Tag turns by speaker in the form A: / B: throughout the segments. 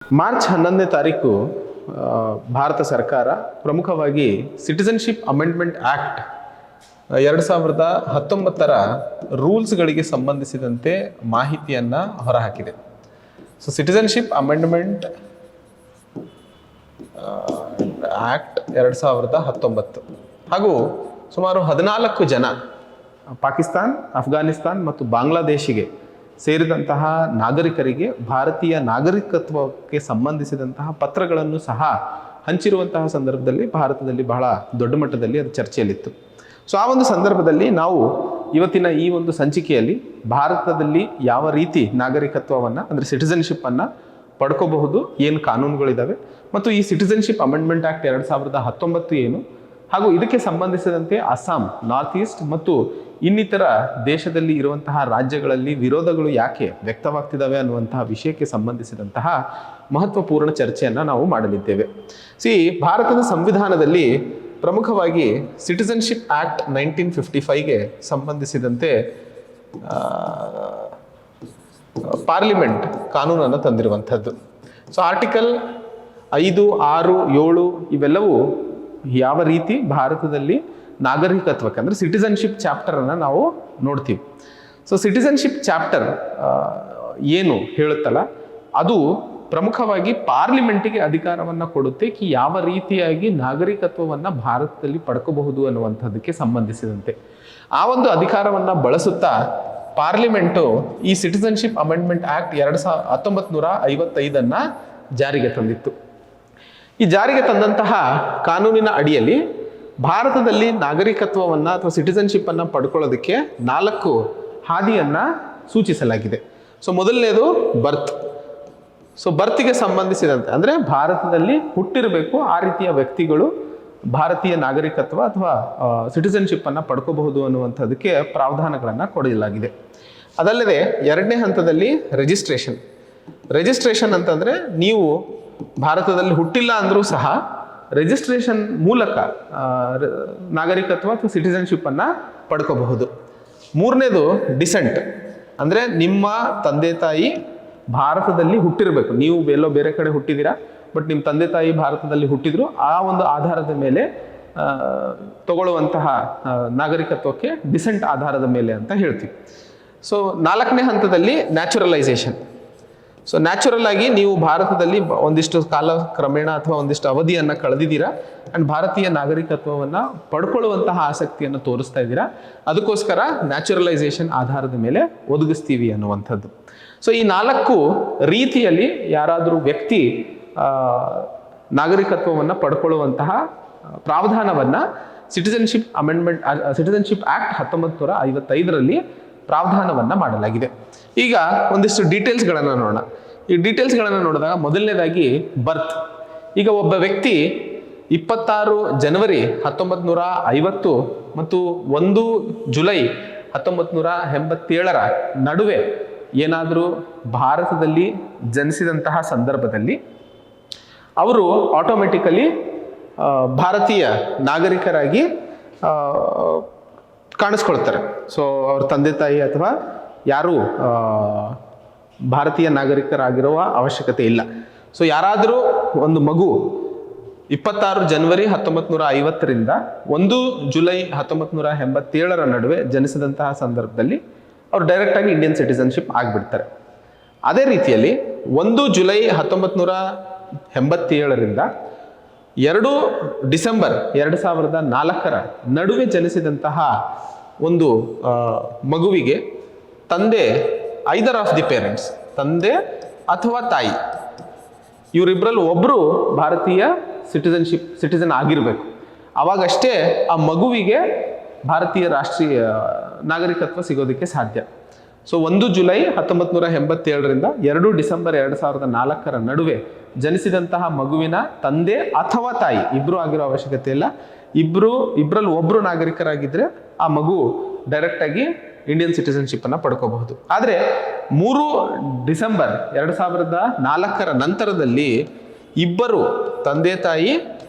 A: March 11ನೇ ತಾರೀಕು ಭಾರತ ಸರ್ಕಾರ ಪ್ರಮುಖವಾಗಿ ಸಿಟಿಸನ್ಶಿಪ್ ಅಮೆಂಡ್ಮೆಂಟ್ ಆ್ಯಕ್ಟ್ 2019ರ ರೂಲ್ಸ್ಗಳಿಗೆ ಸಂಬಂಧಿಸಿದಂತೆ ಮಾಹಿತಿಯನ್ನು ಹೊರಹಾಕಿದೆ. ಸೊ ಸಿಟಿಸನ್ಶಿಪ್ ಅಮೆಂಡ್ಮೆಂಟ್ ಆ್ಯಕ್ಟ್ 2019 ಹಾಗೂ ಸುಮಾರು 14 ಜನ ಪಾಕಿಸ್ತಾನ್, ಅಫ್ಘಾನಿಸ್ತಾನ್ ಮತ್ತು ಬಾಂಗ್ಲಾದೇಶಿಗೆ ಸೇರಿದಂತಹ ನಾಗರಿಕರಿಗೆ ಭಾರತೀಯ ನಾಗರಿಕತ್ವಕ್ಕೆ ಸಂಬಂಧಿಸಿದಂತಹ ಪತ್ರಗಳನ್ನು ಸಹ ಹಂಚಿರುವಂತಹ ಸಂದರ್ಭದಲ್ಲಿ ಭಾರತದಲ್ಲಿ ಬಹಳ ದೊಡ್ಡ ಮಟ್ಟದಲ್ಲಿ ಅದು ಚರ್ಚೆಯಲ್ಲಿತ್ತು. ಸೊ ಆ ಒಂದು ಸಂದರ್ಭದಲ್ಲಿ ನಾವು ಇವತ್ತಿನ ಈ ಒಂದು ಸಂಚಿಕೆಯಲ್ಲಿ ಭಾರತದಲ್ಲಿ ಯಾವ ರೀತಿ ನಾಗರಿಕತ್ವವನ್ನು ಅಂದರೆ ಸಿಟಿಸನ್ಶಿಪ್ಪನ್ನು ಪಡ್ಕೋಬಹುದು, ಏನು ಕಾನೂನುಗಳಿದ್ದಾವೆ ಮತ್ತು ಈ ಸಿಟಿಸನ್ಶಿಪ್ ಅಮೆಂಡ್ಮೆಂಟ್ ಆ್ಯಕ್ಟ್ 2019 ಏನು, ಹಾಗೂ ಇದಕ್ಕೆ ಸಂಬಂಧಿಸಿದಂತೆ ಅಸ್ಸಾಂ, ನಾರ್ತ್ ಈಸ್ಟ್ ಮತ್ತು ಇನ್ನಿತರ ದೇಶದಲ್ಲಿ ಇರುವಂತಹ ರಾಜ್ಯಗಳಲ್ಲಿ ವಿರೋಧಗಳು ಯಾಕೆ ವ್ಯಕ್ತವಾಗ್ತಿದ್ದಾವೆ ಅನ್ನುವಂತಹ ವಿಷಯಕ್ಕೆ ಸಂಬಂಧಿಸಿದಂತಹ ಮಹತ್ವಪೂರ್ಣ ಚರ್ಚೆಯನ್ನು ನಾವು ಮಾಡಲಿದ್ದೇವೆ. ಭಾರತದ ಸಂವಿಧಾನದಲ್ಲಿ ಪ್ರಮುಖವಾಗಿ ಸಿಟಿಸನ್ಶಿಪ್ ಆ್ಯಕ್ಟ್ 1955ಗೆ ಸಂಬಂಧಿಸಿದಂತೆ ಪಾರ್ಲಿಮೆಂಟ್ ಕಾನೂನನ್ನು ತಂದಿರುವಂಥದ್ದು. ಸೊ ಆರ್ಟಿಕಲ್ 5, 6, 7 ಇವೆಲ್ಲವೂ ಯಾವ ರೀತಿ ಭಾರತದಲ್ಲಿ ನಾಗರಿಕತ್ವಕ್ಕೆ ಅಂದರೆ ಸಿಟಿಸನ್ಶಿಪ್ ಚಾಪ್ಟರನ್ನು ನಾವು ನೋಡ್ತೀವಿ. ಸೊ ಸಿಟಿಸನ್ಶಿಪ್ ಚಾಪ್ಟರ್ ಏನು ಹೇಳುತ್ತಲ್ಲ, ಅದು ಪ್ರಮುಖವಾಗಿ ಪಾರ್ಲಿಮೆಂಟಿಗೆ ಅಧಿಕಾರವನ್ನು ಕೊಡುತ್ತೆ ಯಾವ ರೀತಿಯಾಗಿ ನಾಗರಿಕತ್ವವನ್ನು ಭಾರತದಲ್ಲಿ ಪಡ್ಕೋಬಹುದು ಅನ್ನುವಂಥದ್ದಕ್ಕೆ ಸಂಬಂಧಿಸಿದಂತೆ. ಆ ಒಂದು ಅಧಿಕಾರವನ್ನು ಬಳಸುತ್ತಾ ಪಾರ್ಲಿಮೆಂಟು ಈ ಸಿಟಿಸನ್ಶಿಪ್ ಅಮೆಂಡ್ಮೆಂಟ್ ಆ್ಯಕ್ಟ್ 1955 ಜಾರಿಗೆ ತಂದಿತ್ತು. ಈ ಜಾರಿಗೆ ತಂದಂತಹ ಕಾನೂನಿನ ಅಡಿಯಲ್ಲಿ ಭಾರತದಲ್ಲಿ ನಾಗರಿಕತ್ವವನ್ನು ಅಥವಾ ಸಿಟಿಸನ್ಶಿಪ್ಪನ್ನು ಪಡ್ಕೊಳ್ಳೋದಕ್ಕೆ 4 ಹಾದಿಯನ್ನು ಸೂಚಿಸಲಾಗಿದೆ. ಸೊ ಮೊದಲನೇದು ಬರ್ತ್. ಸೊ ಬರ್ತಿಗೆ ಸಂಬಂಧಿಸಿದಂತೆ ಅಂದರೆ ಭಾರತದಲ್ಲಿ ಹುಟ್ಟಿರಬೇಕು, ಆ ರೀತಿಯ ವ್ಯಕ್ತಿಗಳು ಭಾರತೀಯ ನಾಗರಿಕತ್ವ ಅಥವಾ ಸಿಟಿಸನ್ಶಿಪ್ಪನ್ನು ಪಡ್ಕೋಬಹುದು ಅನ್ನುವಂಥದ್ದಕ್ಕೆ ಪ್ರಾವಧಾನಗಳನ್ನು ಕೊಡಲಾಗಿದೆ. ಅದಲ್ಲದೆ 2ನೇ ಹಂತದಲ್ಲಿ ರಿಜಿಸ್ಟ್ರೇಷನ್ ಅಂತಂದರೆ ನೀವು ಭಾರತದಲ್ಲಿ ಹುಟ್ಟಿಲ್ಲ ಅಂದರೂ ಸಹ ರಿಜಿಸ್ಟ್ರೇಷನ್ ಮೂಲಕ ನಾಗರಿಕತ್ವ ಅಥವಾ ಸಿಟಿಸನ್ಶಿಪ್ಪನ್ನು ಪಡ್ಕೋಬಹುದು. 3ನೇದು ಡಿಸೆಂಟ್ ಅಂದರೆ ನಿಮ್ಮ ತಂದೆ ತಾಯಿ ಭಾರತದಲ್ಲಿ ಹುಟ್ಟಿರಬೇಕು. ನೀವು ಎಲ್ಲೋ ಬೇರೆ ಕಡೆ ಹುಟ್ಟಿದ್ದೀರಾ, ಬಟ್ ನಿಮ್ಮ ತಂದೆ ತಾಯಿ ಭಾರತದಲ್ಲಿ ಹುಟ್ಟಿದ್ರು, ಆ ಒಂದು ಆಧಾರದ ಮೇಲೆ ತಗೊಳ್ಳುವಂತಹ ನಾಗರಿಕತ್ವಕ್ಕೆ ಡಿಸೆಂಟ್ ಆಧಾರದ ಮೇಲೆ ಅಂತ ಹೇಳ್ತೀವಿ. ಸೊ 4ನೇ ಹಂತದಲ್ಲಿ ನ್ಯಾಚುರಲೈಸೇಷನ್. ಸೊ ನ್ಯಾಚುರಲ್ ಆಗಿ ನೀವು ಭಾರತದಲ್ಲಿ ಒಂದಿಷ್ಟು ಕಾಲ ಕ್ರಮೇಣ ಅಥವಾ ಒಂದಿಷ್ಟು ಅವಧಿಯನ್ನು ಕಳೆದಿದ್ದೀರಾ ಆ್ಯಂಡ್ ಭಾರತೀಯ ನಾಗರಿಕತ್ವವನ್ನು ಪಡ್ಕೊಳ್ಳುವಂತಹ ಆಸಕ್ತಿಯನ್ನು ತೋರಿಸ್ತಾ ಇದ್ದೀರಾ, ಅದಕ್ಕೋಸ್ಕರ ನ್ಯಾಚುರಲೈಸೇಷನ್ ಆಧಾರದ ಮೇಲೆ ಒದಗಿಸ್ತೀವಿ ಅನ್ನುವಂಥದ್ದು. ಸೊ ಈ 4 ರೀತಿಯಲ್ಲಿ ಯಾರಾದರೂ ವ್ಯಕ್ತಿ ನಾಗರಿಕತ್ವವನ್ನು ಪಡ್ಕೊಳ್ಳುವಂತಹ ಪ್ರಾವಧಾನವನ್ನು ಸಿಟಿಸನ್ಶಿಪ್ ಆ್ಯಕ್ಟ್ 1955ರಲ್ಲಿ ಪ್ರಾವಧಾನವನ್ನು ಮಾಡಲಾಗಿದೆ. ಈಗ ಒಂದಿಷ್ಟು ಡೀಟೇಲ್ಸ್ಗಳನ್ನು ನೋಡೋಣ. ಈ ಡೀಟೇಲ್ಸ್ಗಳನ್ನು ನೋಡಿದಾಗ ಮೊದಲನೇದಾಗಿ ಬರ್ತ್. ಈಗ ಒಬ್ಬ ವ್ಯಕ್ತಿ 26 ಜನವರಿ 1950 ಮತ್ತು 1 ಜುಲೈ 1987ರ ನಡುವೆ ಏನಾದರೂ ಭಾರತದಲ್ಲಿ ಜನಿಸಿದಂತಹ ಸಂದರ್ಭದಲ್ಲಿ ಅವರು ಆಟೋಮೆಟಿಕಲಿ ಭಾರತೀಯ ನಾಗರಿಕರಾಗಿ ಕಾಣಿಸ್ಕೊಳ್ತಾರೆ. ಸೊ ಅವ್ರ ತಂದೆ ತಾಯಿ ಅಥವಾ ಯಾರೂ ಭಾರತೀಯ ನಾಗರಿಕರಾಗಿರುವ ಅವಶ್ಯಕತೆ ಇಲ್ಲ. ಸೊ ಯಾರಾದರೂ ಒಂದು ಮಗು 26 ಜನವರಿ 1950ರಿಂದ 1 ಜುಲೈ 1987ರ ನಡುವೆ ಜನಿಸಿದಂತಹ ಸಂದರ್ಭದಲ್ಲಿ ಅವರು ಡೈರೆಕ್ಟಾಗಿ ಇಂಡಿಯನ್ ಸಿಟಿಸನ್ಶಿಪ್ ಆಗಿಬಿಡ್ತಾರೆ. ಅದೇ ರೀತಿಯಲ್ಲಿ 1 ಜುಲೈ 1987ರಿಂದ 2 ಡಿಸೆಂಬರ್ 2004ರ ನಡುವೆ ಜನಿಸಿದಂತಹ ಒಂದು ಮಗುವಿಗೆ ತಂದೆ ಐದರ್ ಆಫ್ ದಿ ಪೇರೆಂಟ್ಸ್, ತಂದೆ ಅಥವಾ ತಾಯಿ, ಇವರಿಬ್ಬರಲ್ಲಿ ಒಬ್ಬರು ಭಾರತೀಯ ಸಿಟಿಸನ್ ಆಗಿರಬೇಕು. ಆವಾಗಷ್ಟೇ ಆ ಮಗುವಿಗೆ ಭಾರತೀಯ ರಾಷ್ಟ್ರೀಯ ನಾಗರಿಕತ್ವ ಸಿಗೋದಕ್ಕೆ ಸಾಧ್ಯ. ಸೊ 1 ಜುಲೈ 1987ರಿಂದ 2 ಡಿಸೆಂಬರ್ 2004ರ ನಡುವೆ ಜನಿಸಿದಂತಹ ಮಗುವಿನ ತಂದೆ ಅಥವಾ ತಾಯಿ ಇಬ್ಬರು ಆಗಿರೋ ಅವಶ್ಯಕತೆ ಇಲ್ಲ. ಇಬ್ಬರಲ್ಲಿ ಒಬ್ಬರು ನಾಗರಿಕರಾಗಿದ್ದರೆ ಆ ಮಗು ಡೈರೆಕ್ಟಾಗಿ ಇಂಡಿಯನ್ ಸಿಟಿಸನ್ಶಿಪ್ಪನ್ನು ಪಡ್ಕೋಬಹುದು. ಆದರೆ 3 ಡಿಸೆಂಬರ್ 2004ರ ನಂತರದಲ್ಲಿ ಇಬ್ಬರು ತಂದೆ ತಾಯಿ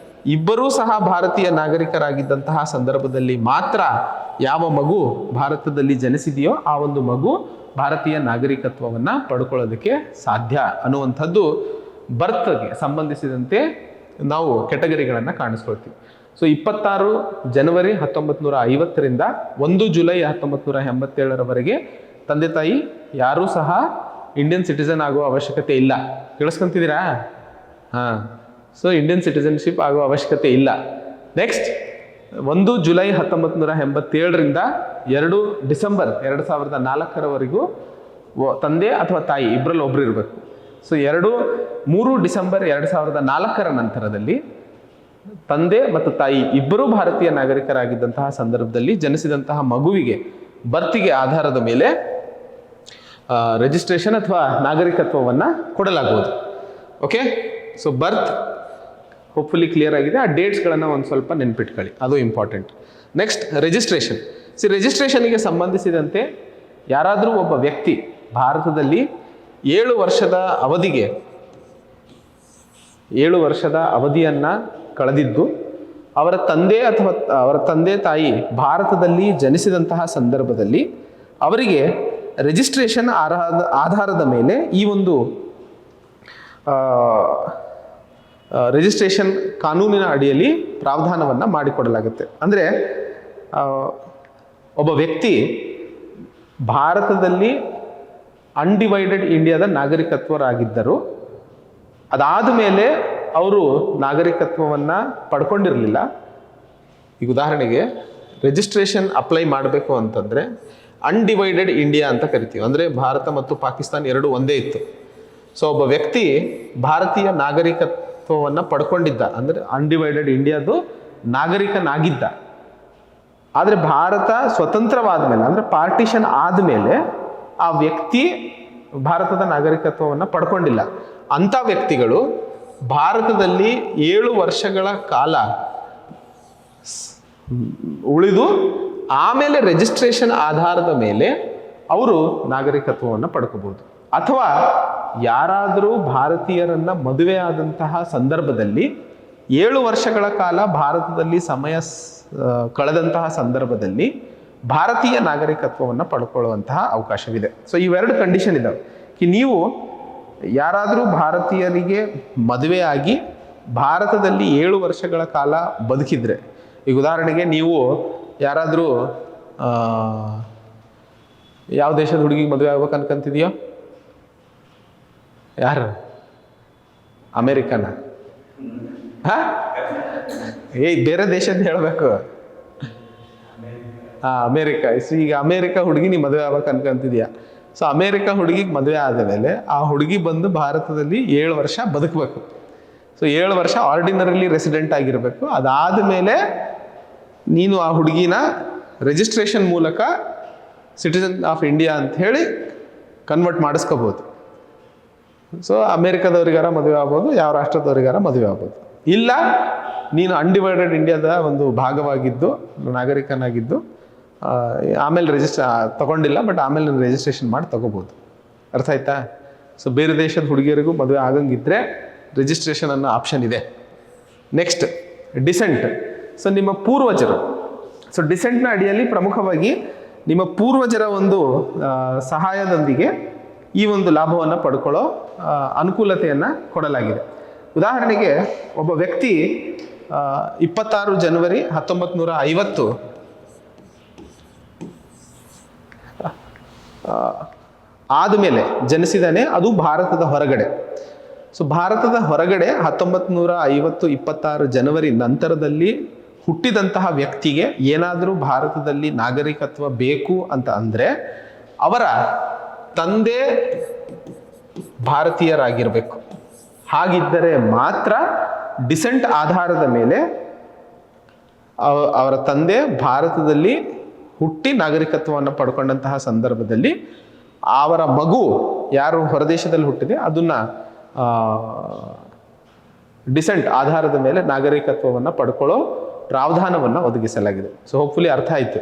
A: ಇಬ್ಬರೂ ಸಹ ಭಾರತೀಯ ನಾಗರಿಕರಾಗಿದ್ದಂತಹ ಸಂದರ್ಭದಲ್ಲಿ ಮಾತ್ರ ಯಾವ ಮಗು ಭಾರತದಲ್ಲಿ ಜನಿಸಿದೆಯೋ ಆ ಒಂದು ಮಗು ಭಾರತೀಯ ನಾಗರಿಕತ್ವವನ್ನು ಪಡ್ಕೊಳ್ಳೋದಕ್ಕೆ ಸಾಧ್ಯ ಅನ್ನುವಂಥದ್ದು ಬರ್ತ್ಗೆ ಸಂಬಂಧಿಸಿದಂತೆ ನಾವು ಕೆಟಗರಿಗಳನ್ನು ಕಾಣಿಸ್ಕೊಳ್ತೀವಿ. ಸೊ 26 ಜನವರಿ 1950ರಿಂದ 1 ಜುಲೈ 1987ರವರೆಗೆ ತಂದೆ ತಾಯಿ ಯಾರೂ ಸಹ ಇಂಡಿಯನ್ ಸಿಟಿಸನ್ ಆಗುವ ಅವಶ್ಯಕತೆ ಇಲ್ಲ. ಕೇಳಿಸ್ಕೊಂತಿದ್ದೀರಾ? ಹಾಂ, ಸೊ ಇಂಡಿಯನ್ ಸಿಟಿಸನ್ಶಿಪ್ ಆಗುವ ಅವಶ್ಯಕತೆ ಇಲ್ಲ. ನೆಕ್ಸ್ಟ್ 1 ಜುಲೈ 1987ರಿಂದ 2 ಡಿಸೆಂಬರ್ 2004ರವರೆಗೂ ತಂದೆ ಅಥವಾ ತಾಯಿ ಇಬ್ಬರಲ್ಲಿ ಒಬ್ರು ಇರಬೇಕು. ಸೊ 3 ಡಿಸೆಂಬರ್ 2004ರ ನಂತರದಲ್ಲಿ ತಂದೆ ಮತ್ತು ತಾಯಿ ಇಬ್ಬರೂ ಭಾರತೀಯ ನಾಗರಿಕರಾಗಿದ್ದಂತಹ ಸಂದರ್ಭದಲ್ಲಿ ಜನಿಸಿದಂತಹ ಮಗುವಿಗೆ ಬರ್ತಿಗೆ ಆಧಾರದ ಮೇಲೆ ರಿಜಿಸ್ಟ್ರೇಷನ್ ಅಥವಾ ನಾಗರಿಕತ್ವವನ್ನು ಕೊಡಲಾಗುವುದು. ಓಕೆ, ಸೊ ಬರ್ತ್ ಹೋಪ್ಫುಲಿ ಕ್ಲಿಯರ್ ಆಗಿದೆ. ಆ ಡೇಟ್ಸ್ಗಳನ್ನು ಒಂದು ಸ್ವಲ್ಪ ನೆನ್ಪಿಟ್ಕೊಳ್ಳಿ, ಅದು ಇಂಪಾರ್ಟೆಂಟ್. Next registration. ರಿಜಿಸ್ಟ್ರೇಷನ್ಗೆ ಸಂಬಂಧಿಸಿದಂತೆ ಯಾರಾದರೂ ಒಬ್ಬ ವ್ಯಕ್ತಿ ಭಾರತದಲ್ಲಿ 7 ವರ್ಷದ ಅವಧಿಯನ್ನು ಕಳೆದಿದ್ದು ಅವರ ತಂದೆ ಅಥವಾ ಅವರ ತಂದೆ ತಾಯಿ ಭಾರತದಲ್ಲಿ ಜನಿಸಿದಂತಹ ಸಂದರ್ಭದಲ್ಲಿ ಅವರಿಗೆ ರಿಜಿಸ್ಟ್ರೇಷನ್ ಆಧಾರದ ಮೇಲೆ ಈ ಒಂದು ರಿಜಿಸ್ಟ್ರೇಷನ್ ಕಾನೂನಿನ ಅಡಿಯಲ್ಲಿ ಪ್ರಾವಧಾನವನ್ನು ಮಾಡಿಕೊಡಲಾಗುತ್ತೆ. ಅಂದರೆ ಒಬ್ಬ ವ್ಯಕ್ತಿ ಭಾರತದಲ್ಲಿ ಅನ್ಡಿವೈಡೆಡ್ ಇಂಡಿಯಾದ ನಾಗರಿಕತ್ವರಾಗಿದ್ದರು. ಅದಾದ ಮೇಲೆ ಅವರು ನಾಗರಿಕತ್ವವನ್ನು ಪಡ್ಕೊಂಡಿರಲಿಲ್ಲ. ಈಗ ಉದಾಹರಣೆಗೆ ರಿಜಿಸ್ಟ್ರೇಷನ್ ಅಪ್ಲೈ ಮಾಡಬೇಕು ಅಂತಂದರೆ ಅನ್ಡಿವೈಡೆಡ್ ಇಂಡಿಯಾ ಅಂತ ಕರಿತೀವಿ. ಅಂದರೆ ಭಾರತ ಮತ್ತು ಪಾಕಿಸ್ತಾನ ಎರಡು ಒಂದೇ ಇತ್ತು. ಸೊ ಒಬ್ಬ ವ್ಯಕ್ತಿ ಭಾರತೀಯ ನಾಗರಿಕತ್ವವನ್ನು ಪಡ್ಕೊಂಡಿದ್ದ, ಅಂದರೆ ಅನ್ಡಿವೈಡೆಡ್ ಇಂಡಿಯಾದು ನಾಗರಿಕನಾಗಿದ್ದ. ಆದರೆ ಭಾರತ ಸ್ವತಂತ್ರವಾದ ಮೇಲೆ, ಅಂದರೆ ಪಾರ್ಟಿಷನ್ ಆದಮೇಲೆ ಆ ವ್ಯಕ್ತಿ ಭಾರತದ ನಾಗರಿಕತ್ವವನ್ನು ಪಡ್ಕೊಂಡಿಲ್ಲ. ಅಂಥ ವ್ಯಕ್ತಿಗಳು ಭಾರತದಲ್ಲಿ 7 ವರ್ಷಗಳ ಕಾಲ ಉಳಿದು ಆಮೇಲೆ ರಿಜಿಸ್ಟ್ರೇಷನ್ ಆಧಾರದ ಮೇಲೆ ಅವರು ನಾಗರಿಕತ್ವವನ್ನು ಪಡ್ಕೋಬಹುದು. ಅಥವಾ ಯಾರಾದರೂ ಭಾರತೀಯರನ್ನ ಮದುವೆ ಆದಂತಹ ಸಂದರ್ಭದಲ್ಲಿ 7 ವರ್ಷಗಳ ಕಾಲ ಭಾರತದಲ್ಲಿ ಸಮಯ ಕಳೆದಂತಹ ಸಂದರ್ಭದಲ್ಲಿ ಭಾರತೀಯ ನಾಗರಿಕತ್ವವನ್ನು ಪಡ್ಕೊಳ್ಳುವಂತಹ ಅವಕಾಶವಿದೆ. ಸೊ ಇವೆರಡು ಕಂಡೀಷನ್ ಇದ್ದಾವೆ. ನೀವು ಯಾರಾದರೂ ಭಾರತೀಯರಿಗೆ ಮದುವೆಯಾಗಿ ಭಾರತದಲ್ಲಿ 7 ವರ್ಷಗಳ ಕಾಲ ಬದುಕಿದ್ರೆ, ಈಗ ಉದಾಹರಣೆಗೆ ನೀವು ಯಾರಾದರೂ ಯಾವ ದೇಶದ ಹುಡುಗಿಗೆ ಮದುವೆ ಆಗ್ಬೇಕು ಅನ್ಕೊಂತಿದೆಯೋ? ಯಾರು? ಅಮೇರಿಕನ? ಬೇರೆ ದೇಶದ ಹೇಳಬೇಕು. ಅಮೇರಿಕ. ಈಗ ಅಮೇರಿಕ ಹುಡುಗಿ ನೀವು ಮದುವೆ ಆಗ್ಬೇಕು ಅನ್ಕೊಂತಿದ್ಯಾ? ಸೊ ಅಮೇರಿಕ ಹುಡುಗಿಗೆ ಮದುವೆ ಆದ ಮೇಲೆ ಆ ಹುಡುಗಿ ಬಂದು ಭಾರತದಲ್ಲಿ 7 ವರ್ಷ ಬದುಕಬೇಕು. ಸೊ 7 ವರ್ಷ ಆರ್ಡಿನರಿಲಿ ರೆಸಿಡೆಂಟ್ ಆಗಿರಬೇಕು. ಅದಾದ ಮೇಲೆ ನೀನು ಆ ಹುಡುಗಿನ ರಿಜಿಸ್ಟ್ರೇಷನ್ ಮೂಲಕ ಸಿಟಿಸನ್ ಆಫ್ ಇಂಡಿಯಾ ಅಂತ ಹೇಳಿ ಕನ್ವರ್ಟ್ ಮಾಡಿಸ್ಕೋಬೋದು. ಸೊ ಅಮೇರಿಕದವ್ರಿಗಾರ ಮದುವೆ ಆಗ್ಬೋದು, ಯಾವ ರಾಷ್ಟ್ರದವ್ರಿಗಾರ ಮದುವೆ ಆಗ್ಬೋದು. ಇಲ್ಲ, ನೀನು ಅನ್ಡಿವೈಡೆಡ್ ಇಂಡಿಯಾದ ಒಂದು ಭಾಗವಾಗಿದ್ದು ನಾಗರಿಕನಾಗಿದ್ದು ಆಮೇಲೆ ತಗೊಂಡಿಲ್ಲ, ಬಟ್ ಆಮೇಲೆ ರಿಜಿಸ್ಟ್ರೇಷನ್ ಮಾಡಿ ತಗೋಬೋದು. ಅರ್ಥ ಆಯ್ತಾ? ಸೊ ಬೇರೆ ದೇಶದ ಹುಡುಗಿಯರಿಗೂ ಮದುವೆ ಆಗಂಗಿದ್ರೆ ರಿಜಿಸ್ಟ್ರೇಷನ್ ಅನ್ನೋ ಆಪ್ಷನ್ ಇದೆ. Next descent. ಸೊ ನಿಮ್ಮ ಪೂರ್ವಜರು. ಸೊ ಡಿಸೆಂಟ್ನ ಅಡಿಯಲ್ಲಿ ಪ್ರಮುಖವಾಗಿ ನಿಮ್ಮ ಪೂರ್ವಜರ ಒಂದು ಸಹಾಯದೊಂದಿಗೆ ಈ ಒಂದು ಲಾಭವನ್ನು ಪಡ್ಕೊಳ್ಳೋ ಅನುಕೂಲತೆಯನ್ನು ಕೊಡಲಾಗಿದೆ. ಉದಾಹರಣೆಗೆ ಒಬ್ಬ ವ್ಯಕ್ತಿ 26 ಜನವರಿ 1950 ಆದಮೇಲೆ ಜನಿಸಿದಾನೆ. ಅದು ಭಾರತದ ಹೊರಗಡೆ. ಸೊ ಭಾರತದ ಹೊರಗಡೆ 1950 26 ಜನವರಿ ನಂತರದಲ್ಲಿ ಹುಟ್ಟಿದಂತಹ ವ್ಯಕ್ತಿಗೆ ಏನಾದರೂ ಭಾರತದಲ್ಲಿ ನಾಗರಿಕತ್ವ ಬೇಕು ಅಂತ ಅಂದರೆ ಅವರ ತಂದೆ ಭಾರತೀಯರಾಗಿರಬೇಕು. ಹಾಗಿದ್ದರೆ ಮಾತ್ರ ಡಿಸೆಂಟ್ ಆಧಾರದ ಮೇಲೆ ಅವರ ತಂದೆ ಭಾರತದಲ್ಲಿ ಹುಟ್ಟಿ ನಾಗರಿಕತ್ವವನ್ನು ಪಡ್ಕೊಂಡಂತಹ ಸಂದರ್ಭದಲ್ಲಿ ಅವರ ಮಗು ಯಾರು ಹೊರದೇಶದಲ್ಲಿ ಹುಟ್ಟಿದೆ ಅದನ್ನು ಡಿಸೆಂಟ್ ಆಧಾರದ ಮೇಲೆ ನಾಗರಿಕತ್ವವನ್ನು ಪಡ್ಕೊಳ್ಳೋ ಪ್ರಾವಧಾನವನ್ನು ಒದಗಿಸಲಾಗಿದೆ. ಸೊ ಹೋಪ್ಫುಲಿ ಅರ್ಥ ಆಯಿತು.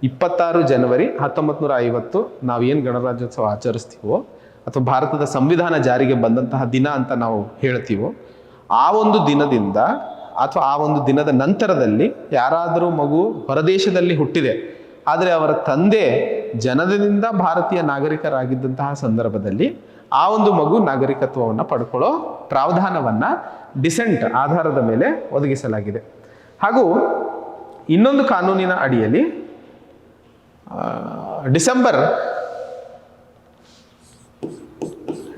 A: 26 ಜನವರಿ 1950 ನಾವೇನು ಗಣರಾಜ್ಯೋತ್ಸವ ಆಚರಿಸ್ತೀವೋ ಅಥವಾ ಭಾರತದ ಸಂವಿಧಾನ ಜಾರಿಗೆ ಬಂದಂತಹ ದಿನ ಅಂತ ನಾವು ಹೇಳ್ತೀವೋ, ಆ ಒಂದು ದಿನದಿಂದ ಅಥವಾ ಆ ಒಂದು ದಿನದ ನಂತರದಲ್ಲಿ ಯಾರಾದರೂ ಮಗು ಹೊರದೇಶದಲ್ಲಿ ಹುಟ್ಟಿದೆ, ಆದರೆ ಅವರ ತಂದೆ ಜನನದಿಂದ ಭಾರತೀಯ ನಾಗರಿಕರಾಗಿದ್ದಂತಹ ಸಂದರ್ಭದಲ್ಲಿ ಆ ಒಂದು ಮಗು ನಾಗರಿಕತ್ವವನ್ನು ಪಡ್ಕೊಳ್ಳೋ ಪ್ರಾವಧಾನವನ್ನು ಡಿಸೆಂಟ್ ಆಧಾರದ ಮೇಲೆ ಒದಗಿಸಲಾಗಿದೆ. ಹಾಗೂ ಇನ್ನೊಂದು ಕಾನೂನಿನ ಅಡಿಯಲ್ಲಿ ಡಿಸೆಂಬರ್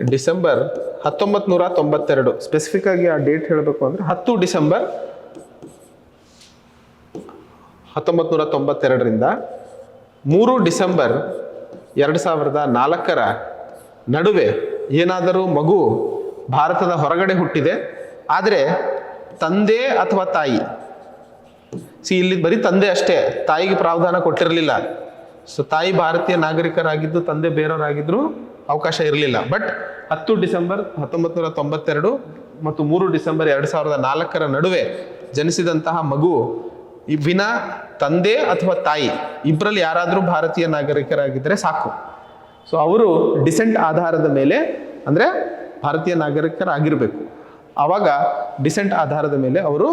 A: 1992, ಸ್ಪೆಸಿಫಿಕ್ ಆಗಿ ಆ ಡೇಟ್ ಹೇಳಬೇಕು ಅಂದರೆ 10 ಡಿಸೆಂಬರ್ 1992ರಿಂದ 3 ಡಿಸೆಂಬರ್ 2004 ನಡುವೆ ಏನಾದರೂ ಮಗು ಭಾರತದ ಹೊರಗಡೆ ಹುಟ್ಟಿದೆ, ಆದರೆ ತಂದೆ ಅಥವಾ ತಾಯಿ, ಇಲ್ಲಿ ಬರೀ ತಂದೆ ಅಷ್ಟೇ, ತಾಯಿಗೆ ಪ್ರಾವಧಾನ ಕೊಟ್ಟಿರಲಿಲ್ಲ. ಸೊ ತಾಯಿ ಭಾರತೀಯ ನಾಗರಿಕರಾಗಿದ್ದು ತಂದೆ ಬೇರೆಯವರಾಗಿದ್ದರೂ ಅವಕಾಶ ಇರಲಿಲ್ಲ. ಬಟ್ 10 ಡಿಸೆಂಬರ್ 1992 ಮತ್ತು 3 ಡಿಸೆಂಬರ್ 2004 ನಡುವೆ ಜನಿಸಿದಂತಹ ಮಗು ವಿನಾ ತಂದೆ ಅಥವಾ ತಾಯಿ ಇಬ್ಬರಲ್ಲಿ ಯಾರಾದರೂ ಭಾರತೀಯ ನಾಗರಿಕರಾಗಿದ್ದರೆ ಸಾಕು. ಸೊ ಅವರು ಡಿಸೆಂಟ್ ಆಧಾರದ ಮೇಲೆ, ಅಂದರೆ ಭಾರತೀಯ ನಾಗರಿಕರಾಗಿರಬೇಕು, ಆವಾಗ ಡಿಸೆಂಟ್ ಆಧಾರದ ಮೇಲೆ ಅವರು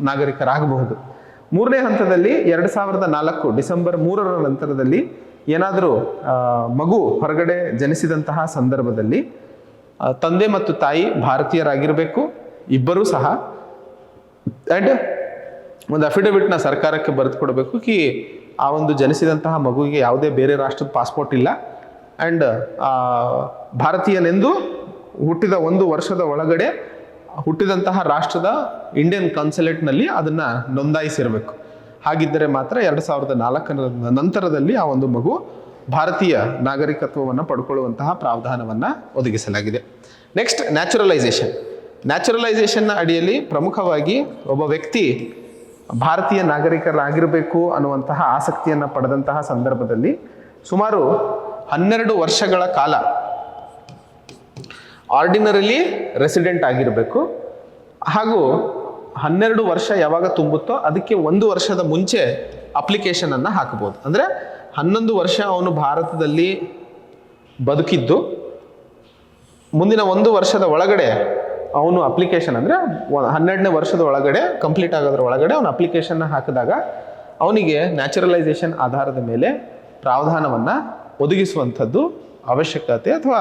A: ನಾಗರಿಕರಾಗಬಹುದು. 3ನೇ ಹಂತದಲ್ಲಿ 2004 ಡಿಸೆಂಬರ್ 3ರ ನಂತರದಲ್ಲಿ ಏನಾದರೂ ಮಗು ಹೊರಗಡೆ ಜನಿಸಿದಂತಹ ಸಂದರ್ಭದಲ್ಲಿ ತಂದೆ ಮತ್ತು ತಾಯಿ ಭಾರತೀಯರಾಗಿರಬೇಕು, ಇಬ್ಬರೂ ಸಹ. ಆ್ಯಂಡ್ ಒಂದು ಅಫಿಡವಿಟ್ನ ಸರ್ಕಾರಕ್ಕೆ ಬರೆದು ಕೊಡಬೇಕು ಕಿ ಆ ಒಂದು ಜನಿಸಿದಂತಹ ಮಗುವಿಗೆ ಯಾವುದೇ ಬೇರೆ ರಾಷ್ಟ್ರದ ಪಾಸ್ಪೋರ್ಟ್ ಇಲ್ಲ, ಆ್ಯಂಡ್ ಭಾರತೀಯನೆಂದು ಹುಟ್ಟಿದ 1 ವರ್ಷದ ಒಳಗಡೆ ಹುಟ್ಟಿದಂತಹ ರಾಷ್ಟ್ರದ ಇಂಡಿಯನ್ ಕಾನ್ಸುಲೇಟ್ನಲ್ಲಿ ಅದನ್ನು ನೋಂದಾಯಿಸಿರಬೇಕು. ಹಾಗಿದ್ದರೆ ಮಾತ್ರ 2004 ನಂತರದಲ್ಲಿ ಆ ಒಂದು ಮಗು ಭಾರತೀಯ ನಾಗರಿಕತ್ವವನ್ನು ಪಡ್ಕೊಳ್ಳುವಂತಹ ಪ್ರಾವಧಾನವನ್ನು ಒದಗಿಸಲಾಗಿದೆ. ನೆಕ್ಸ್ಟ್, ನ್ಯಾಚುರಲೈಸೇಷನ್ನ ಅಡಿಯಲ್ಲಿ ಪ್ರಮುಖವಾಗಿ ಒಬ್ಬ ವ್ಯಕ್ತಿ ಭಾರತೀಯ ನಾಗರಿಕರಾಗಿರಬೇಕು ಅನ್ನುವಂತಹ ಆಸಕ್ತಿಯನ್ನು ಪಡೆದಂತಹ ಸಂದರ್ಭದಲ್ಲಿ ಸುಮಾರು 12 ವರ್ಷಗಳ ಕಾಲ ಆರ್ಡಿನರಿಲಿ ರೆಸಿಡೆಂಟ್ ಆಗಿರಬೇಕು. ಹಾಗೂ 12 ವರ್ಷ ಯಾವಾಗ ತುಂಬುತ್ತೋ ಅದಕ್ಕೆ 1 ವರ್ಷದ ಮುಂಚೆ ಅಪ್ಲಿಕೇಶನನ್ನು ಹಾಕಬಹುದು. ಅಂದರೆ 11 ವರ್ಷ ಅವನು ಭಾರತದಲ್ಲಿ ಬದುಕಿದ್ದು ಮುಂದಿನ 1 ವರ್ಷದ ಒಳಗಡೆ ಅವನು ಅಪ್ಲಿಕೇಶನ್, ಅಂದರೆ 12ನೇ ವರ್ಷದ ಒಳಗಡೆ ಕಂಪ್ಲೀಟ್ ಆಗೋದ್ರ ಒಳಗಡೆ ಅವನು ಅಪ್ಲಿಕೇಶನ್ನ ಹಾಕಿದಾಗ ಅವನಿಗೆ ನ್ಯಾಚುರಲೈಸೇಷನ್ ಆಧಾರದ ಮೇಲೆ ಪ್ರಾವಧಾನವನ್ನು ಒದಗಿಸುವಂಥದ್ದು ಅವಶ್ಯಕತೆ ಅಥವಾ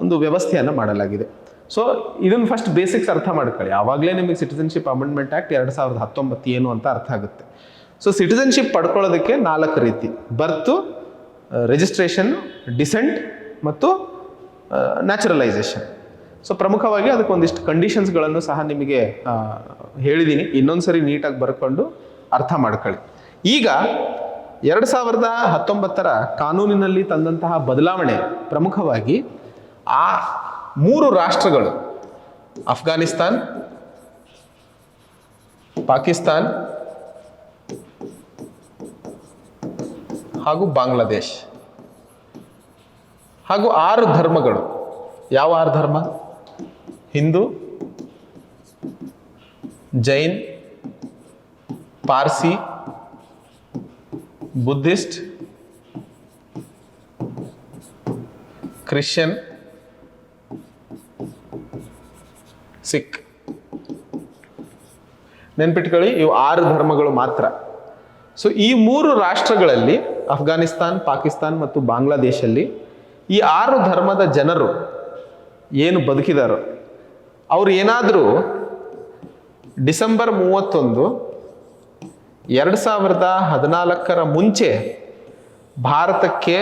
A: ಒಂದು ವ್ಯವಸ್ಥೆಯನ್ನು ಮಾಡಲಾಗಿದೆ. ಸೊ ಇದನ್ನು ಫಸ್ಟ್ ಬೇಸಿಕ್ಸ್ ಅರ್ಥ ಮಾಡ್ಕೊಳ್ಳಿ, ಆವಾಗಲೇ ನಿಮಗೆ ಸಿಟಿಸನ್ಶಿಪ್ ಅಮೆಂಡ್ಮೆಂಟ್ ಆ್ಯಕ್ಟ್ 2019 ಏನು ಅಂತ ಅರ್ಥ ಆಗುತ್ತೆ. ಸೊ ಸಿಟಿಸನ್ಶಿಪ್ ಪಡ್ಕೊಳ್ಳೋದಕ್ಕೆ 4 ರೀತಿ: ಬರ್ತು, ರಿಜಿಸ್ಟ್ರೇಷನ್, ಡಿಸೆಂಟ್ ಮತ್ತು ನ್ಯಾಚುರಲೈಸೇಷನ್. ಸೊ ಪ್ರಮುಖವಾಗಿ ಅದಕ್ಕೆ ಒಂದಿಷ್ಟು ಕಂಡೀಷನ್ಸ್ಗಳನ್ನು ಸಹ ನಿಮಗೆ ಹೇಳಿದ್ದೀನಿ, ಇನ್ನೊಂದ್ಸರಿ ನೀಟಾಗಿ ಬರ್ಕೊಂಡು ಅರ್ಥ ಮಾಡ್ಕೊಳ್ಳಿ. ಈಗ 2019ರ ಕಾನೂನಿನಲ್ಲಿ ತಂದಂತಹ ಬದಲಾವಣೆ ಪ್ರಮುಖವಾಗಿ ಆ 3 ರಾಷ್ಟ್ರಗಳು, ಅಫ್ಘಾನಿಸ್ತಾನ್, ಪಾಕಿಸ್ತಾನ್ ಹಾಗೂ ಬಾಂಗ್ಲಾದೇಶ್, ಹಾಗೂ 6 ಧರ್ಮಗಳು. ಯಾವ 6 ಧರ್ಮ? Hindu, Jain, Parsi, Buddhist, Christian, Sikh. ನೆನ್ಪಿಟ್ಕೊಳ್ಳಿ, ಇವು 6 ಧರ್ಮಗಳು ಮಾತ್ರ. ಸೊ ಈ 3 ರಾಷ್ಟ್ರಗಳಲ್ಲಿ, ಅಫ್ಘಾನಿಸ್ತಾನ್, ಪಾಕಿಸ್ತಾನ್ ಮತ್ತು ಬಾಂಗ್ಲಾದೇಶಲ್ಲಿ ಈ 6 ಧರ್ಮದ ಜನರು ಏನು ಬದುಕಿದಾರೋ ಅವರು ಏನಾದರೂ ಡಿಸೆಂಬರ್ 31, 2014 ಮುಂಚೆ ಭಾರತಕ್ಕೆ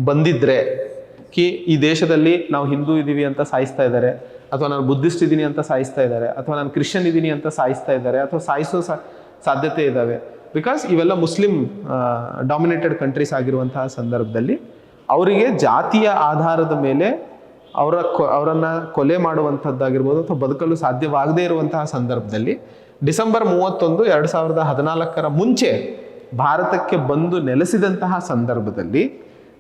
A: ಬಂದಿದ್ರೆ, ಈ ದೇಶದಲ್ಲಿ ನಾವು ಹಿಂದೂ ಇದ್ದೀವಿ ಅಂತ ಸಾಯಿಸ್ತಾ ಇದ್ದಾರೆ, ಅಥವಾ ನಾನು ಬುದ್ಧಿಸ್ಟ್ ಇದ್ದೀನಿ ಅಂತ ಸಾಯಿಸ್ತಾ ಇದ್ದಾರೆ, ಅಥವಾ ನಾನು ಕ್ರಿಶ್ಚಿಯನ್ ಇದ್ದೀನಿ ಅಂತ ಸಾಯಿಸ್ತಾ ಇದ್ದಾರೆ, ಅಥವಾ ಸಾಯಿಸೋ ಸಾಧ್ಯತೆ ಇದ್ದಾವೆ. ಬಿಕಾಸ್ ಇವೆಲ್ಲ ಮುಸ್ಲಿಂ ಡಾಮಿನೇಟೆಡ್ ಕಂಟ್ರೀಸ್ ಆಗಿರುವಂತಹ ಸಂದರ್ಭದಲ್ಲಿ ಅವರಿಗೆ ಜಾತಿಯ ಆಧಾರದ ಮೇಲೆ ಅವರನ್ನು ಕೊಲೆ ಮಾಡುವಂಥದ್ದಾಗಿರ್ಬೋದು ಅಥವಾ ಬದುಕಲು ಸಾಧ್ಯವಾಗದೇ ಇರುವಂತಹ ಸಂದರ್ಭದಲ್ಲಿ ಡಿಸೆಂಬರ್ 31, 2014 ಮುಂಚೆ ಭಾರತಕ್ಕೆ ಬಂದು ನೆಲೆಸಿದಂತಹ ಸಂದರ್ಭದಲ್ಲಿ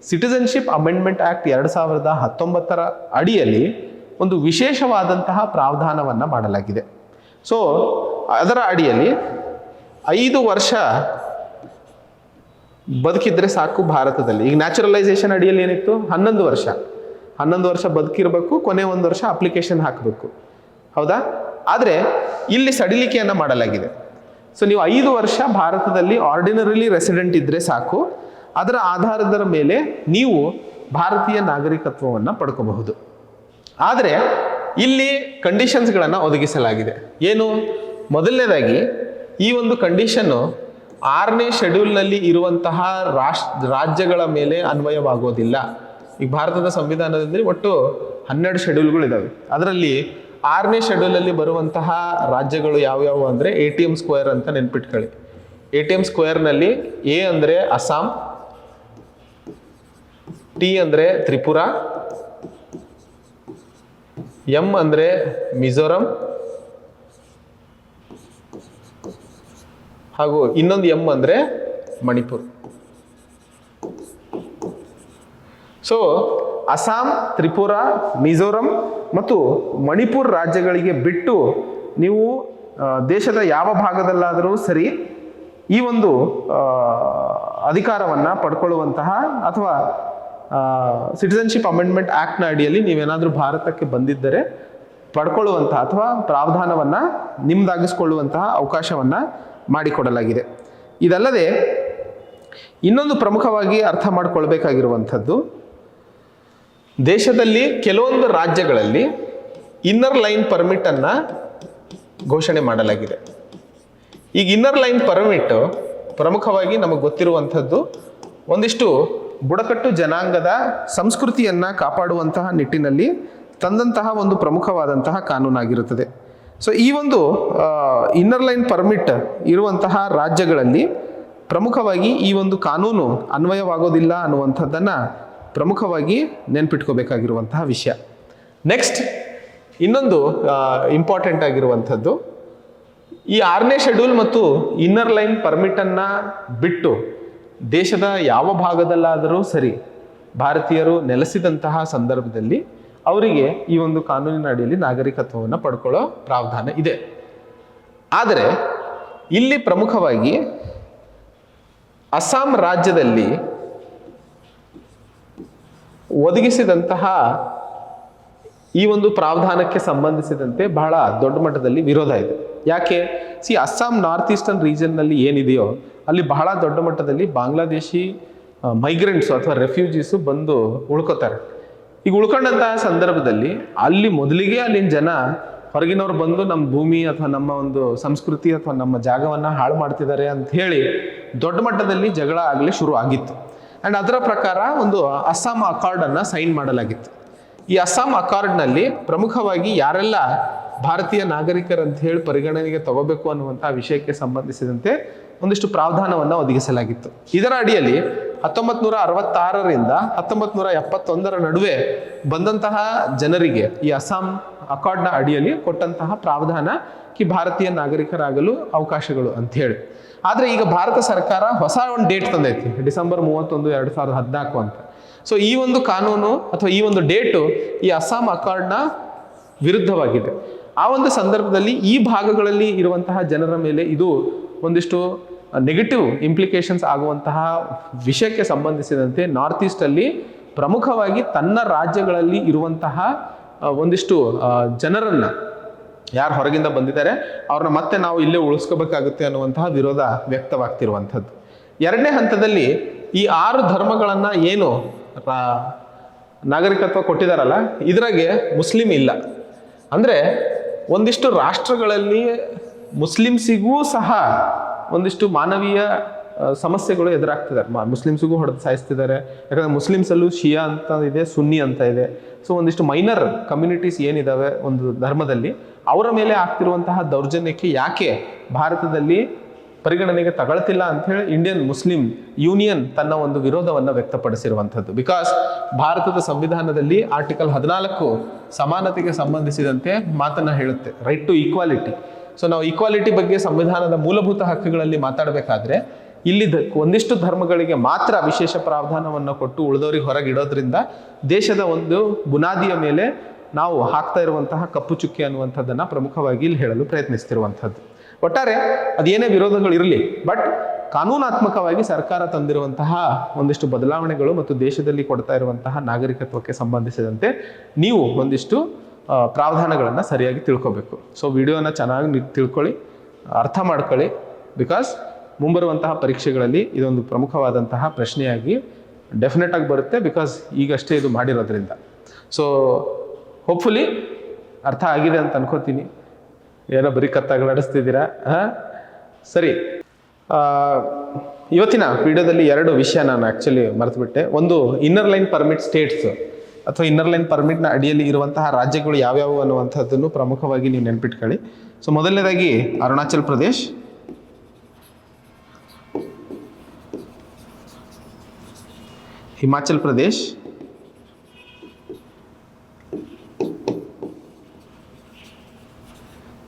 A: ಸಿಟಿಸನ್ಶಿಪ್ ಅಮೆಂಡ್ಮೆಂಟ್ ಆ್ಯಕ್ಟ್ 2019ರ ಅಡಿಯಲ್ಲಿ ಒಂದು ವಿಶೇಷವಾದಂತಹ ಪ್ರಾವಧಾನವನ್ನು ಮಾಡಲಾಗಿದೆ. ಸೊ ಅದರ ಅಡಿಯಲ್ಲಿ 5 ವರ್ಷ ಬದುಕಿದ್ರೆ ಸಾಕು ಭಾರತದಲ್ಲಿ. ಈಗ ನ್ಯಾಚುರಲೈಸೇಷನ್ ಅಡಿಯಲ್ಲಿ ಏನಿತ್ತು? 11 ವರ್ಷ ಬದುಕಿರಬೇಕು, ಕೊನೆ 1 ವರ್ಷ ಅಪ್ಲಿಕೇಶನ್ ಹಾಕಬೇಕು, ಹೌದಾ? ಆದರೆ ಇಲ್ಲಿ ಸಡಿಲಿಕೆಯನ್ನು ಮಾಡಲಾಗಿದೆ. ಸೊ ನೀವು 5 ವರ್ಷ ಭಾರತದಲ್ಲಿ ಆರ್ಡಿನರಿಲಿ ರೆಸಿಡೆಂಟ್ ಇದ್ದರೆ ಸಾಕು, ಅದರ ಆಧಾರದ ಮೇಲೆ ನೀವು ಭಾರತೀಯ ನಾಗರಿಕತ್ವವನ್ನು ಪಡ್ಕೋಬಹುದು. ಆದರೆ ಇಲ್ಲಿ ಕಂಡೀಷನ್ಸ್ಗಳನ್ನು ಒದಗಿಸಲಾಗಿದೆ. ಏನು? ಮೊದಲನೇದಾಗಿ ಈ ಒಂದು ಕಂಡೀಷನ್ನು 6ನೇ ಶೆಡ್ಯೂಲ್ನಲ್ಲಿ ಇರುವಂತಹ ರಾಜ್ಯಗಳ ಮೇಲೆ ಅನ್ವಯವಾಗೋದಿಲ್ಲ. ಈಗ ಭಾರತದ ಸಂವಿಧಾನದಲ್ಲಿ ಒಟ್ಟು 12 ಶೆಡ್ಯೂಲ್ಗಳಿದ್ದಾವೆ. ಅದರಲ್ಲಿ 6ನೇ ಶೆಡ್ಯೂಲಲ್ಲಿ ಬರುವಂತಹ ರಾಜ್ಯಗಳು ಯಾವ್ಯಾವು ಅಂದರೆ ATM² ಅಂತ ನೆನ್ಪಿಟ್ಕೊಳ್ಳಿ. ATM²ನಲ್ಲಿ ಎ ಅಂದರೆ ಅಸ್ಸಾಂ, ಟಿ ಅಂದರೆ ತ್ರಿಪುರಾ, ಎಂ ಅಂದರೆ ಮಿಜೋರಂ, ಹಾಗೂ ಇನ್ನೊಂದು ಎಂ ಅಂದರೆ ಮಣಿಪುರ್. ಸೊ ಅಸ್ಸಾಂ, ತ್ರಿಪುರಾ, ಮಿಜೋರಂ ಮತ್ತು ಮಣಿಪುರ್ ರಾಜ್ಯಗಳಿಗೆ ಬಿಟ್ಟು ನೀವು ದೇಶದ ಯಾವ ಭಾಗದಲ್ಲಾದರೂ ಸರಿ ಈ ಒಂದು ಅಧಿಕಾರವನ್ನು ಪಡ್ಕೊಳ್ಳುವಂತಹ ಅಥವಾ ಸಿಟಿಸನ್ಶಿಪ್ ಅಮೆಂಡ್ಮೆಂಟ್ ಆ್ಯಕ್ಟ್ನ ಅಡಿಯಲ್ಲಿ ನೀವೇನಾದರೂ ಭಾರತಕ್ಕೆ ಬಂದಿದ್ದರೆ ಪಡ್ಕೊಳ್ಳುವಂತಹ ಅಥವಾ ಪ್ರಾವಧಾನವನ್ನು ನಿಮ್ಮದಾಗಿಸ್ಕೊಳ್ಳುವಂತಹ ಅವಕಾಶವನ್ನು ಮಾಡಿಕೊಡಲಾಗಿದೆ. ಇದಲ್ಲದೆ ಇನ್ನೊಂದು ಪ್ರಮುಖವಾಗಿ ಅರ್ಥ ಮಾಡಿಕೊಳ್ಬೇಕಾಗಿರುವಂಥದ್ದು, ದೇಶದಲ್ಲಿ ಕೆಲವೊಂದು ರಾಜ್ಯಗಳಲ್ಲಿ ಇನ್ನರ್ ಲೈನ್ ಪರ್ಮಿಟನ್ನು ಘೋಷಣೆ ಮಾಡಲಾಗಿದೆ. ಈಗ ಇನ್ನರ್ ಲೈನ್ ಪರ್ಮಿಟ್ ಪ್ರಮುಖವಾಗಿ ನಮಗೆ ಗೊತ್ತಿರುವಂಥದ್ದು ಒಂದಿಷ್ಟು ಬುಡಕಟ್ಟು ಜನಾಂಗದ ಸಂಸ್ಕೃತಿಯನ್ನು ಕಾಪಾಡುವಂತಹ ನಿಟ್ಟಿನಲ್ಲಿ ತಂದಂತಹ ಒಂದು ಪ್ರಮುಖವಾದಂತಹ ಕಾನೂನಾಗಿರುತ್ತದೆ. ಸೊ ಈ ಒಂದು ಇನ್ನರ್ ಲೈನ್ ಪರ್ಮಿಟ್ ಇರುವಂತಹ ರಾಜ್ಯಗಳಲ್ಲಿ ಪ್ರಮುಖವಾಗಿ ಈ ಒಂದು ಕಾನೂನು ಅನ್ವಯವಾಗೋದಿಲ್ಲ ಅನ್ನುವಂಥದ್ದನ್ನು ಪ್ರಮುಖವಾಗಿ ನೆನ್ಪಿಟ್ಕೋಬೇಕಾಗಿರುವಂತಹ ವಿಷಯ. ನೆಕ್ಸ್ಟ್ ಇನ್ನೊಂದು ಇಂಪಾರ್ಟೆಂಟ್ ಆಗಿರುವಂಥದ್ದು, ಈ 6ನೇ ಶೆಡ್ಯೂಲ್ ಮತ್ತು ಇನ್ನರ್ ಲೈನ್ ಪರ್ಮಿಟನ್ನು ಬಿಟ್ಟು ದೇಶದ ಯಾವ ಭಾಗದಲ್ಲಾದರೂ ಸರಿ ಭಾರತೀಯರು ನೆಲೆಸಿದಂತಹ ಸಂದರ್ಭದಲ್ಲಿ ಅವರಿಗೆ ಈ ಒಂದು ಕಾನೂನಿನ ಅಡಿಯಲ್ಲಿ ನಾಗರಿಕತ್ವವನ್ನು ಪಡ್ಕೊಳ್ಳೋ ಪ್ರಾವಧಾನ ಇದೆ. ಆದರೆ ಇಲ್ಲಿ ಪ್ರಮುಖವಾಗಿ ಅಸ್ಸಾಂ ರಾಜ್ಯದಲ್ಲಿ ಒದಗಿಸಿದಂತಹ ಈ ಒಂದು ಪ್ರಾವಧಾನಕ್ಕೆ ಸಂಬಂಧಿಸಿದಂತೆ ಬಹಳ ದೊಡ್ಡ ಮಟ್ಟದಲ್ಲಿ ವಿರೋಧ ಇದೆ. ಯಾಕೆ? ಅಸ್ಸಾಂ ನಾರ್ತ್ ಈಸ್ಟರ್ನ್ ರೀಜನ್ನಲ್ಲಿ ಏನಿದೆಯೋ ಅಲ್ಲಿ ಬಹಳ ದೊಡ್ಡ ಮಟ್ಟದಲ್ಲಿ ಬಾಂಗ್ಲಾದೇಶಿ ಮೈಗ್ರೆಂಟ್ಸು ಅಥವಾ ರೆಫ್ಯೂಜೀಸು ಬಂದು ಉಳ್ಕೋತಾರೆ. ಈಗ ಉಳ್ಕೊಂಡಂತಹ ಸಂದರ್ಭದಲ್ಲಿ ಅಲ್ಲಿ ಮೊದಲಿಗೆ ಅಲ್ಲಿನ ಜನ ಹೊರಗಿನವ್ರು ಬಂದು ನಮ್ಮ ಭೂಮಿ ಅಥವಾ ನಮ್ಮ ಒಂದು ಸಂಸ್ಕೃತಿ ಅಥವಾ ನಮ್ಮ ಜಾಗವನ್ನು ಹಾಳು ಮಾಡ್ತಿದ್ದಾರೆ ಅಂತ ಹೇಳಿ ದೊಡ್ಡ ಮಟ್ಟದಲ್ಲಿ ಜಗಳ ಆಗಲಿ ಶುರು ಆಗಿತ್ತು. ಆ್ಯಂಡ್ ಅದರ ಪ್ರಕಾರ ಒಂದು ಅಸ್ಸಾಂ ಅಕಾರ್ಡನ್ನು ಸೈನ್ ಮಾಡಲಾಗಿತ್ತು. ಈ ಅಸ್ಸಾಂ ಅಕಾರ್ಡ್ನಲ್ಲಿ ಪ್ರಮುಖವಾಗಿ ಯಾರೆಲ್ಲ ಭಾರತೀಯ ನಾಗರಿಕರಂತ ಹೇಳಿ ಪರಿಗಣನೆಗೆ ತಗೋಬೇಕು ಅನ್ನುವಂಥ ವಿಷಯಕ್ಕೆ ಸಂಬಂಧಿಸಿದಂತೆ ಒಂದಿಷ್ಟು ಪ್ರಾವಧಾನವನ್ನು ಒದಗಿಸಲಾಗಿತ್ತು. ಇದರ ಅಡಿಯಲ್ಲಿ 1966ರಿಂದ 1971 ನಡುವೆ ಬಂದಂತಹ ಜನರಿಗೆ ಈ ಅಸ್ಸಾಂ ಅಕಾರ್ಡ್ನ ಅಡಿಯಲ್ಲಿ ಕೊಟ್ಟಂತಹ ಪ್ರಾವಧಾನ ಭಾರತೀಯ ನಾಗರಿಕರಾಗಲು ಅವಕಾಶಗಳು ಅಂತ ಹೇಳಿ. ಆದರೆ ಈಗ ಭಾರತ ಸರ್ಕಾರ ಹೊಸ ಒಂದು ಡೇಟ್ ತಂದೈತಿ, ಡಿಸೆಂಬರ್ 31, 2014 ಅಂತ. ಸೊ ಈ ಒಂದು ಕಾನೂನು ಅಥವಾ ಈ ಒಂದು ಡೇಟು ಈ ಅಸ್ಸಾಂ ಅಕಾರ್ಡ್ನ ವಿರುದ್ಧವಾಗಿದೆ. ಆ ಒಂದು ಸಂದರ್ಭದಲ್ಲಿ ಈ ಭಾಗಗಳಲ್ಲಿ ಇರುವಂತಹ ಜನರ ಮೇಲೆ ಇದು ಒಂದಿಷ್ಟು ನೆಗೆಟಿವ್ ಇಂಪ್ಲಿಕೇಶನ್ಸ್ ಆಗುವಂತಹ ವಿಷಯಕ್ಕೆ ಸಂಬಂಧಿಸಿದಂತೆ ನಾರ್ತ್ ಈಸ್ಟಲ್ಲಿ ಪ್ರಮುಖವಾಗಿ ತನ್ನ ರಾಜ್ಯಗಳಲ್ಲಿ ಇರುವಂತಹ ಒಂದಿಷ್ಟು ಜನರನ್ನು ಯಾರು ಹೊರಗಿಂದ ಬಂದಿದ್ದಾರೆ ಅವ್ರನ್ನ ಮತ್ತೆ ನಾವು ಇಲ್ಲೇ ಉಳಿಸ್ಕೋಬೇಕಾಗುತ್ತೆ ಅನ್ನುವಂತಹ ವಿರೋಧ ವ್ಯಕ್ತವಾಗ್ತಿರುವಂಥದ್ದು. ಎರಡನೇ ಹಂತದಲ್ಲಿ ಈ 6 ಧರ್ಮಗಳನ್ನು ಏನು ನಾಗರಿಕತ್ವ ಕೊಟ್ಟಿದ್ದಾರಲ್ಲ ಇದ್ರಾಗೆ ಮುಸ್ಲಿಂ ಇಲ್ಲ. ಅಂದರೆ ಒಂದಿಷ್ಟು ರಾಷ್ಟ್ರಗಳಲ್ಲಿ ಮುಸ್ಲಿಮ್ಸಿಗೂ ಸಹ ಒಂದಿಷ್ಟು ಮಾನವೀಯ ಸಮಸ್ಯೆಗಳು ಎದುರಾಗ್ತಿದ್ದಾರೆ. ಮುಸ್ಲಿಮ್ಸಿಗೂ ಹೊಡೆದು ಸಾಯಿಸ್ತಿದ್ದಾರೆ. ಯಾಕಂದರೆ ಮುಸ್ಲಿಮ್ಸಲ್ಲೂ ಶಿಯಾ ಅಂತ ಇದೆ, ಸುನ್ನಿ ಅಂತ ಇದೆ. ಸೊ ಒಂದಿಷ್ಟು ಮೈನರ್ ಕಮ್ಯುನಿಟೀಸ್ ಏನಿದ್ದಾವೆ ಒಂದು ಧರ್ಮದಲ್ಲಿ ಅವರ ಮೇಲೆ ಆಗ್ತಿರುವಂತಹ ದೌರ್ಜನ್ಯಕ್ಕೆ ಯಾಕೆ ಭಾರತದಲ್ಲಿ ಪರಿಗಣನೆಗೆ ತಗೊಳ್ತಿಲ್ಲ ಅಂಥೇಳಿ ಇಂಡಿಯನ್ ಮುಸ್ಲಿಂ ಯೂನಿಯನ್ ತನ್ನ ಒಂದು ವಿರೋಧವನ್ನು ವ್ಯಕ್ತಪಡಿಸಿರುವಂಥದ್ದು. ಬಿಕಾಸ್ ಭಾರತದ ಸಂವಿಧಾನದಲ್ಲಿ ಆರ್ಟಿಕಲ್ 14 ಸಮಾನತೆಗೆ ಸಂಬಂಧಿಸಿದಂತೆ ಮಾತನ್ನು ಹೇಳುತ್ತೆ, ರೈಟ್ ಟು ಈಕ್ವಾಲಿಟಿ. ಸೊ ನಾವು ಈಕ್ವಾಲಿಟಿ ಬಗ್ಗೆ ಸಂವಿಧಾನದ ಮೂಲಭೂತ ಹಕ್ಕುಗಳಲ್ಲಿ ಮಾತಾಡಬೇಕಾದ್ರೆ ಇಲ್ಲಿ ಒಂದಿಷ್ಟು ಧರ್ಮಗಳಿಗೆ ಮಾತ್ರ ವಿಶೇಷ ಪ್ರಾವಧಾನವನ್ನು ಕೊಟ್ಟು ಉಳಿದವರಿಗೆ ಹೊರಗಿಡೋದ್ರಿಂದ ದೇಶದ ಒಂದು ಬುನಾದಿಯ ಮೇಲೆ ನಾವು ಹಾಕ್ತಾ ಇರುವಂತಹ ಕಪ್ಪು ಚುಕ್ಕೆ ಅನ್ನುವಂಥದ್ದನ್ನು ಪ್ರಮುಖವಾಗಿ ಇಲ್ಲಿ ಹೇಳಲು ಪ್ರಯತ್ನಿಸ್ತಿರುವಂಥದ್ದು. ಒಟ್ಟಾರೆ ಅದೇನೇ ವಿರೋಧಗಳು ಇರಲಿ, ಬಟ್ ಕಾನೂನಾತ್ಮಕವಾಗಿ ಸರ್ಕಾರ ತಂದಿರುವಂತಹ ಒಂದಿಷ್ಟು ಬದಲಾವಣೆಗಳು ಮತ್ತು ದೇಶದಲ್ಲಿ ಕೊಡ್ತಾ ಇರುವಂತಹ ನಾಗರಿಕತ್ವಕ್ಕೆ ಸಂಬಂಧಿಸಿದಂತೆ ನೀವು ಒಂದಿಷ್ಟು ಪ್ರಾವಧಾನಗಳನ್ನು ಸರಿಯಾಗಿ ತಿಳ್ಕೊಬೇಕು. ಸೊ ವಿಡಿಯೋನ ಚೆನ್ನಾಗಿ ತಿಳ್ಕೊಳ್ಳಿ, ಅರ್ಥ ಮಾಡ್ಕೊಳ್ಳಿ. ಬಿಕಾಸ್ ಮುಂಬರುವಂತಹ ಪರೀಕ್ಷೆಗಳಲ್ಲಿ ಇದೊಂದು ಪ್ರಮುಖವಾದಂತಹ ಪ್ರಶ್ನೆಯಾಗಿ ಡೆಫಿನೆಟ್ ಆಗಿ ಬರುತ್ತೆ. ಬಿಕಾಸ್ ಈಗಷ್ಟೇ ಇದು ಮಾಡಿರೋದ್ರಿಂದ. ಸೊ ಹೋಪ್ಫುಲಿ ಅರ್ಥ ಆಗಿದೆ ಅಂತ ಅನ್ಕೋತೀನಿ. ಏನೋ ಬರೀ ಕತ್ತಾಗಿ ನಡೆಸ್ತಿದ್ದೀರಾ. ಸರಿ, ಇವತ್ತಿನ ವಿಡಿಯೋದಲ್ಲಿ 2 ವಿಷಯ ನಾನು ಆ್ಯಕ್ಚುಲಿ ಮರೆತುಬಿಟ್ಟೆ. ಒಂದು, ಇನ್ನರ್ ಲೈನ್ ಪರ್ಮಿಟ್ ಸ್ಟೇಟ್ಸ್ ಅಥವಾ ಇನ್ನರ್ ಲೈನ್ ಪರ್ಮಿಟ್ನ ಅಡಿಯಲ್ಲಿ ಇರುವಂತಹ ರಾಜ್ಯಗಳು ಯಾವ್ಯಾವು ಅನ್ನುವಂಥದ್ದನ್ನು ಪ್ರಮುಖವಾಗಿ ನೀವು ನೆನ್ಪಿಟ್ಕೊಳ್ಳಿ. ಸೊ ಮೊದಲನೇದಾಗಿ ಅರುಣಾಚಲ್ ಪ್ರದೇಶ್, ಹಿಮಾಚಲ್ ಪ್ರದೇಶ್,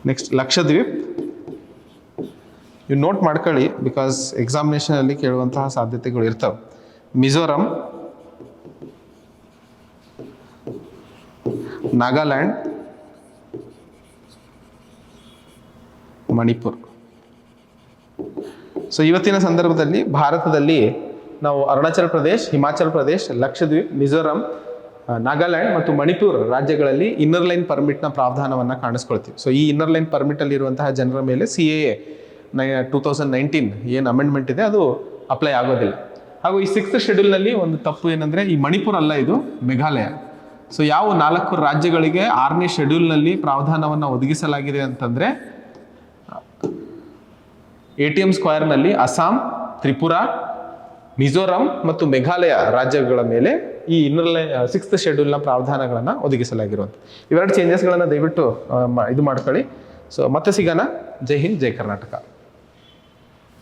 A: ನೆಕ್ಸ್ಟ್ ಲಕ್ಷದ್ವೀಪ್. ಇವು ನೋಟ್ ಮಾಡ್ಕೊಳ್ಳಿ, ಬಿಕಾಸ್ ಎಕ್ಸಾಮಿನೇಷನಲ್ಲಿ ಕೇಳುವಂತಹ ಸಾಧ್ಯತೆಗಳು ಇರ್ತವೆ. ಮಿಜೋರಂ, ನಾಗಾಲ್ಯಾಂಡ್, ಮಣಿಪುರ್. ಸೊ ಇವತ್ತಿನ ಸಂದರ್ಭದಲ್ಲಿ ಭಾರತದಲ್ಲಿ ನಾವು ಅರುಣಾಚಲ್ ಪ್ರದೇಶ್, ಹಿಮಾಚಲ್ ಪ್ರದೇಶ್, ಲಕ್ಷದ್ವೀಪ್, ಮಿಜೋರಂ, ನಾಗಾಲ್ಯಾಂಡ್ ಮತ್ತು ಮಣಿಪುರ್ ರಾಜ್ಯಗಳಲ್ಲಿ ಇನ್ನರ್ ಲೈನ್ ಪರ್ಮಿಟ್ನ ಪ್ರಾವಧಾನವನ್ನು ಕಾಣಿಸ್ಕೊಳ್ತೀವಿ. ಸೊ ಈ ಇನ್ನರ್ ಲೈನ್ ಪರ್ಮಿಟಲ್ಲಿ ಇರುವಂತಹ ಜನರ ಮೇಲೆ CAA 2019 ಏನು ಅಮೆಂಡ್ಮೆಂಟ್ ಇದೆ ಅದು ಅಪ್ಲೈ ಆಗೋದಿಲ್ಲ. ಹಾಗೂ ಈ 6th ಶೆಡ್ಯೂಲ್ನಲ್ಲಿ ಒಂದು ತಪ್ಪು ಏನಂದರೆ, ಈ ಮಣಿಪುರ ಅಲ್ಲ, ಇದು ಮೇಘಾಲಯ. ಸೊ ಯಾವ 4 ರಾಜ್ಯಗಳಿಗೆ 6ನೇ ಶೆಡ್ಯೂಲ್ನಲ್ಲಿ ಪ್ರಾವಧಾನವನ್ನು ಒದಗಿಸಲಾಗಿದೆ ಅಂತಂದರೆ, ATM ಸ್ಕ್ವೇರ್ನಲ್ಲಿ ಅಸ್ಸಾಂ, ತ್ರಿಪುರಾ, ಮಿಜೋರಾಂ ಮತ್ತು ಮೇಘಾಲಯ ರಾಜ್ಯಗಳ ಮೇಲೆ ಈ ಇನ್ನರ್ ಲೈನ್ 6th ಶೆಡ್ಯೂಲ್ನ ಪ್ರಾವಧಾನಗಳನ್ನು ಒದಗಿಸಲಾಗಿರುವಂಥ ಇವೆರಡು ಚೇಂಜಸ್ಗಳನ್ನು ದಯವಿಟ್ಟು ಇದು ಮಾಡ್ಕೊಳ್ಳಿ. ಸೊ ಮತ್ತೆ ಸಿಗೋಣ. ಜೈ ಹಿಂದ್, ಜೈ ಕರ್ನಾಟಕ.